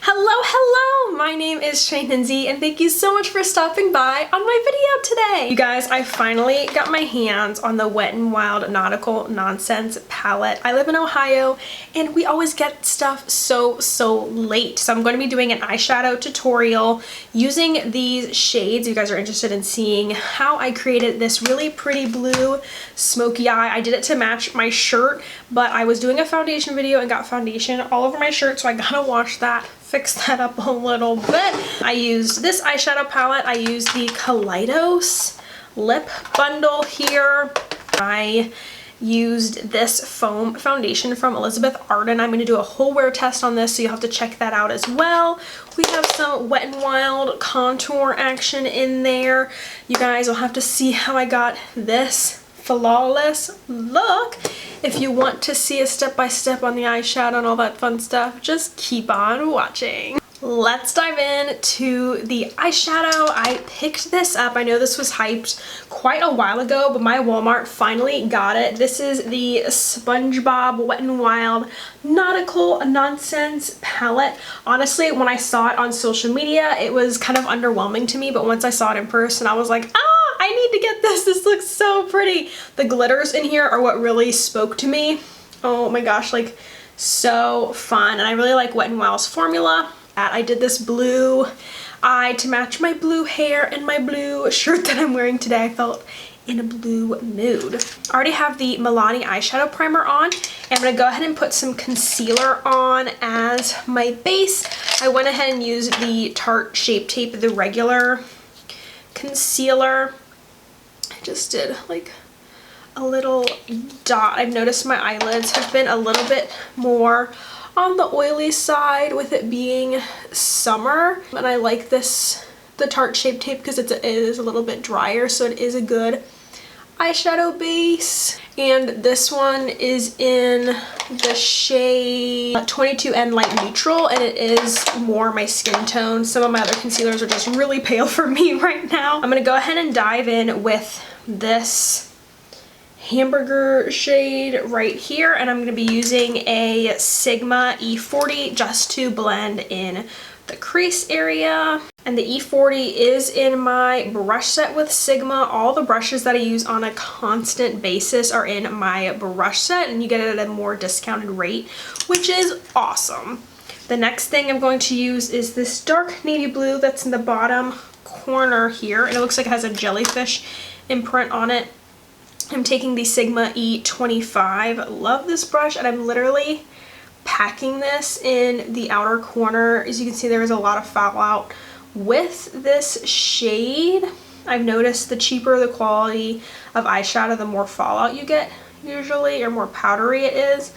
Hello! My name is Lindsay and thank you so much for stopping by on my video today. You guys, I finally got my hands on the Wet n Wild Nautical Nonsense palette. I live in Ohio and we always get stuff so late. So I'm going to be doing an eyeshadow tutorial using these shades. You guys are interested in seeing how I created this really pretty blue smoky eye. I did it to match my shirt, but I was doing a foundation video and got foundation all over my shirt, so I gotta wash that, fix that up a little bit. I used this eyeshadow palette. I used the Kaleidos lip bundle here. I used this foam foundation from Elizabeth Arden. I'm going to do a whole wear test on this, so you'll have to check that out as well. We have some Wet n Wild contour action in there. You guys will have to see how I got this flawless look. If you want to see a step-by-step on the eyeshadow and all that fun stuff, just keep on watching. Let's dive in to the eyeshadow. I picked this up. I know this was hyped quite a while ago, but my Walmart finally got it. This is the SpongeBob Wet n Wild Nautical Nonsense palette. Honestly, when I saw it on social media, it was kind of underwhelming to me, but once I saw it in person, I was like, I need to get this. This looks so pretty. The glitters in here are what really spoke to me. Oh my gosh, like so fun. And I really like Wet n Wild's formula. I did this blue eye to match my blue hair and my blue shirt that I'm wearing today. I felt in a blue mood. I already have the Milani eyeshadow primer on. I'm gonna go ahead and put some concealer on as my base. I went ahead and used the Tarte Shape Tape, the regular concealer. I just did like a little dot. I've noticed my eyelids have been a little bit more on the oily side with it being summer, and I like this, the Tarte Shape Tape, because it is a little bit drier, so it is a good eyeshadow base. And this one is in the shade 22N Light Neutral, and it is more my skin tone. Some of my other concealers are just really pale for me right now. I'm gonna go ahead and dive in with this hamburger shade right here, and I'm going to be using a Sigma E40 just to blend in the crease area. And the E40 is in my brush set with Sigma. All the brushes that I use on a constant basis are in my brush set, and you get it at a more discounted rate, which is awesome. The next thing I'm going to use is this dark navy blue that's in the bottom corner here, and it looks like it has a jellyfish imprint on it. I'm taking the Sigma E25. Love this brush, and I'm literally packing this in the outer corner. As you can see, there is a lot of fallout with this shade. I've noticed the cheaper the quality of eyeshadow, the more fallout you get usually, or more powdery it is.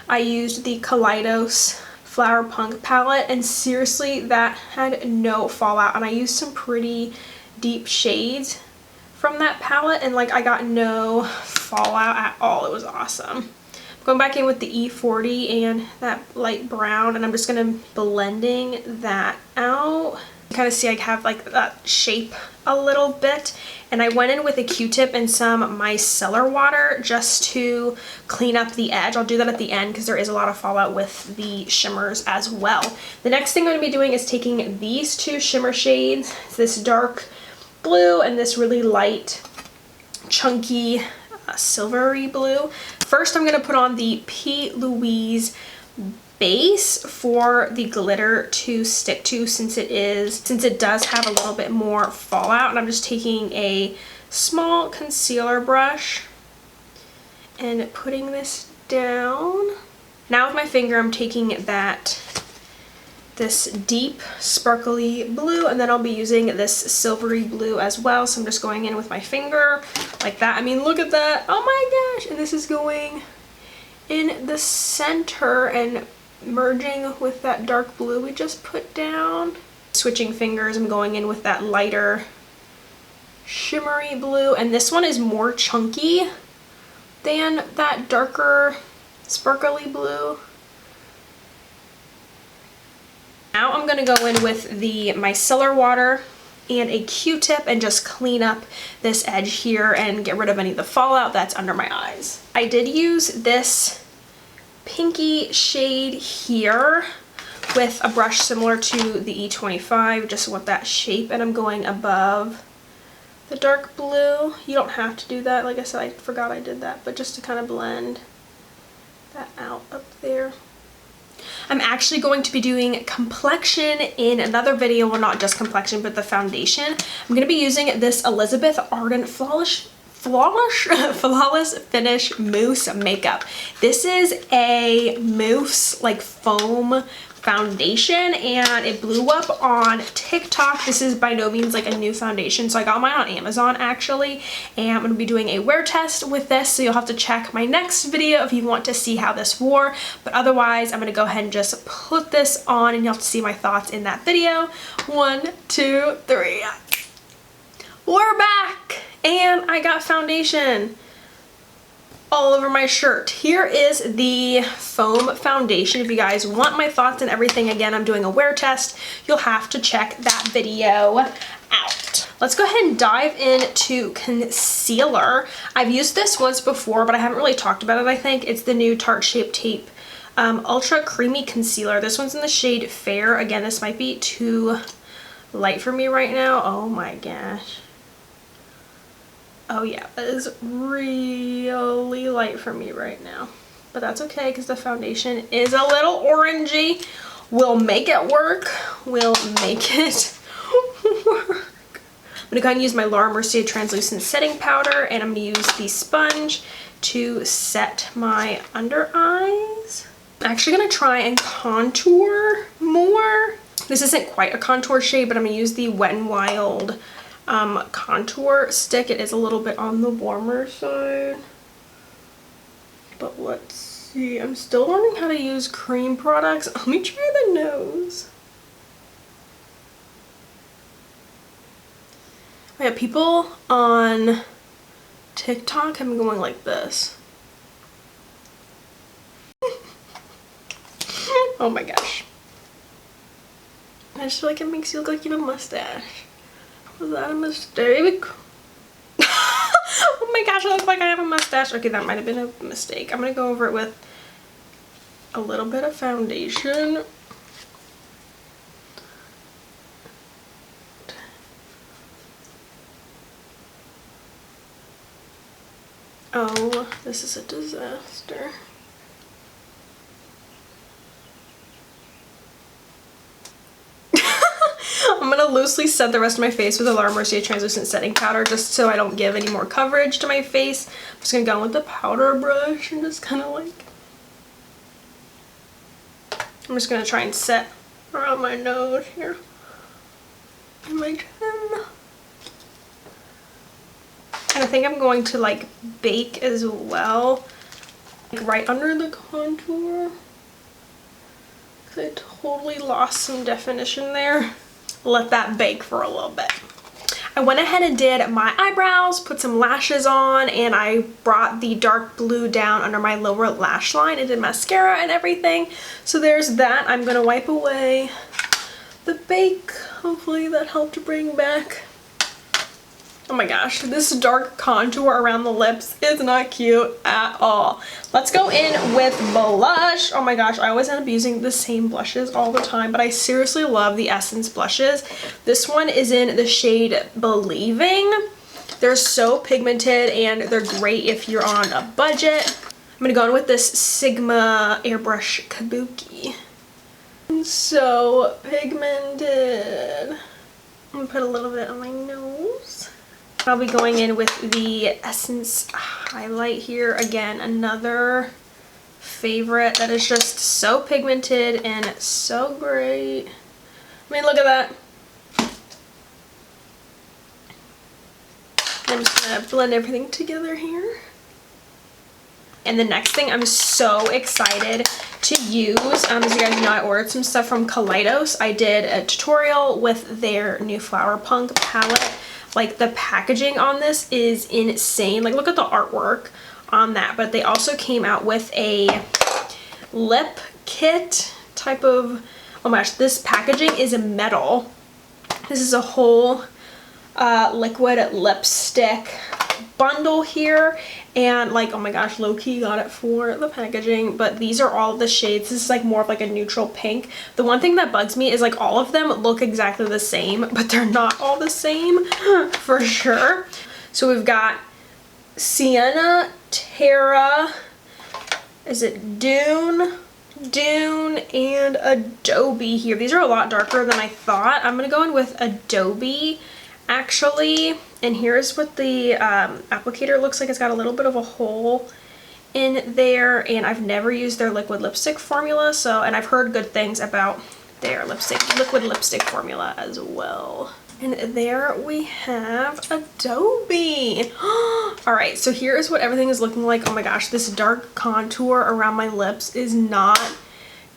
I used the Kaleidos Flower Punk palette, and seriously, that had no fallout, and I used some pretty deep shades from that palette, and like I got no fallout at all. It was awesome. Going back in with the E40 and that light brown, and I'm just gonna blending that out. You kind of see I have like that shape a little bit, and I went in with a Q-tip and some micellar water just to clean up the edge. I'll do that at the end because there is a lot of fallout with the shimmers as well. The next thing I'm going to be doing is taking these two shimmer shades, this dark blue and this really light chunky silvery blue. First, I'm going to put on the P. Louise base for the glitter to stick to, since it does have a little bit more fallout. And I'm just taking a small concealer brush and putting this down. Now with my finger, I'm taking this deep sparkly blue, and then I'll be using this silvery blue as well. So I'm just going in with my finger like that. I mean, look at that. Oh my gosh. And this is going in the center and merging with that dark blue we just put down. Switching fingers, I'm going in with that lighter shimmery blue, and this one is more chunky than that darker sparkly blue. Now I'm going to go in with the micellar water and a Q-tip and just clean up this edge here and get rid of any of the fallout that's under my eyes. I did use this pinky shade here with a brush similar to the E25, just with that shape, and I'm going above the dark blue. You don't have to do that. Like I said, I forgot I did that, but just to kind of blend that out up there. I'm actually going to be doing complexion in another video. Well, not just complexion, but the foundation. I'm going to be using this Elizabeth Arden Flawless Finish Mousse Makeup. This is a mousse, like foam foundation, and it blew up on TikTok. This is by no means like a new foundation, so I got mine on Amazon actually, and I'm going to be doing a wear test with this, so you'll have to check my next video if you want to see how this wore. But otherwise, I'm going to go ahead and just put this on, and you'll have to see my thoughts in that video. 1, 2, 3. We're back, and I got foundation all over my shirt. Here is the foam foundation. If you guys want my thoughts and everything, again, I'm doing a wear test. You'll have to check that video out. Let's go ahead and dive into concealer. I've used this once before, but I haven't really talked about it, I think. It's the new Tarte Shape Tape Ultra Creamy Concealer. This one's in the shade Fair. Again, this might be too light for me right now. Oh my gosh. Oh yeah, that is really light for me right now. But that's okay, because the foundation is a little orangey. We'll make it work. We'll make it work. I'm going to go ahead and use my Laura Mercier Translucent Setting Powder, and I'm going to use the sponge to set my under eyes. I'm actually going to try and contour more. This isn't quite a contour shade, but I'm going to use the Wet n Wild contour stick. It is a little bit on the warmer side, but let's see. I'm still learning how to use cream products. Let me try the nose. Oh yeah, people on TikTok have been going like this. Oh my gosh, I just feel like it makes you look like you have a mustache. Was that a mistake? Oh my gosh, I look like I have a mustache. Okay, that might have been a mistake. I'm going to go over it with a little bit of foundation. Oh, this is a disaster. I'm going to loosely set the rest of my face with a Laura Mercier Translucent Setting Powder, just so I don't give any more coverage to my face. I'm just going to go in with the powder brush and just kind of like... I'm just going to try and set around my nose here and my chin. And I think I'm going to like bake as well, like right under the contour, because I totally lost some definition there. Let that bake for a little bit. I went ahead and did my eyebrows, put some lashes on, and I brought the dark blue down under my lower lash line and did mascara and everything. So there's that. I'm gonna wipe away the bake. Hopefully that helped bring back. Oh my gosh, this dark contour around the lips is not cute at all. Let's go in with blush. Oh my gosh, I always end up using the same blushes all the time, but I seriously love the Essence blushes. This one is in the shade Believing. They're so pigmented and they're great if you're on a budget. I'm gonna go in with this Sigma Airbrush Kabuki. It's so pigmented. I'm gonna put a little bit on my nose. I'll be going in with the Essence highlight here. Again, another favorite that is just so pigmented and so great. I mean, look at that. I'm just gonna blend everything together here. And the next thing I'm so excited to use, as you guys know, I ordered some stuff from Kaleidos. I did a tutorial with their new Flower Punk palette. Like, the packaging on this is insane. Like, look at the artwork on that. But they also came out with a lip kit type of, oh my gosh, this packaging is metal. This is a whole liquid lipstick bundle here, and like, oh my gosh, low-key got it for the packaging, but these are all the shades. This is like more of like a neutral pink. The one thing that bugs me is like all of them look exactly the same, but they're not all the same for sure. So we've got Sienna, Terra, is it Dune, and Adobe here. These are a lot darker than I thought. I'm gonna go in with Adobe actually, and here's what the applicator looks like. It's got a little bit of a hole in there, and I've never used their liquid lipstick formula, so, and I've heard good things about their liquid lipstick formula as well. And there we have Adobe. All right, so here is what everything is looking like. Oh my gosh, this dark contour around my lips is not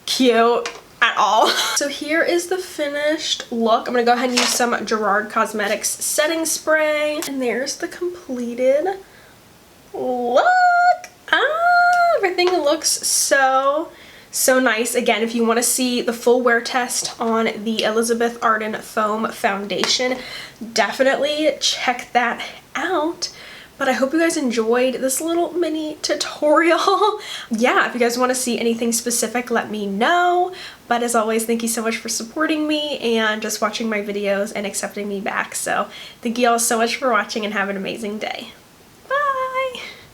cute at all. So here is the finished look. I'm gonna go ahead and use some Gerard Cosmetics setting spray. And there's the completed look. Everything looks so nice. Again, if you want to see the full wear test on the Elizabeth Arden Foam Foundation, definitely check that out. But I hope you guys enjoyed this little mini tutorial. Yeah, if you guys want to see anything specific, let me know. But as always, thank you so much for supporting me and just watching my videos and accepting me back. So thank you all so much for watching, and have an amazing day.